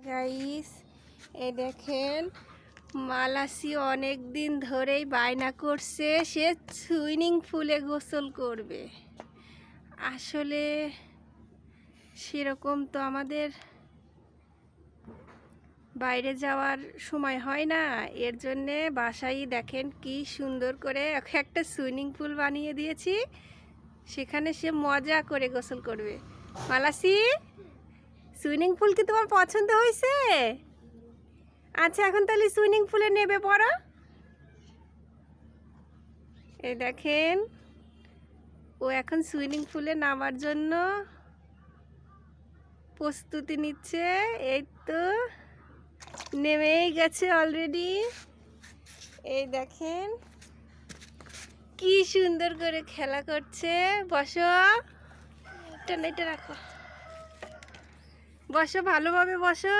Guys, এই দেখেন মালাসি অনেক দিন ধরেই বায়না করছে সে সুইমিং পুলে গোসল করবে। আসলে সেরকম তো আমাদের বাইরে যাওয়ার সময় হয় না, এর জন্যে বাসায় দেখেন কি সুন্দর করে একটা সুইমিং পুল বানিয়ে দিয়েছি, সেখানে সে মজা করে গোসল করবে। মালাসি, সুইমিং পুল কি তোমার পছন্দ হয়েছে? আচ্ছা, এখন তাহলে সুইমিং পুলে নেবে পড়ো। এই দেখেন ও এখন সুইমিং পুলে নামার জন্য প্রস্তুতি নিচ্ছে। এই তো নেমেই গেছে অলরেডি। এই দেখেন কি সুন্দর করে খেলা করছে। বসো, এটা রাখো, বসো, ভালোভাবে বসো।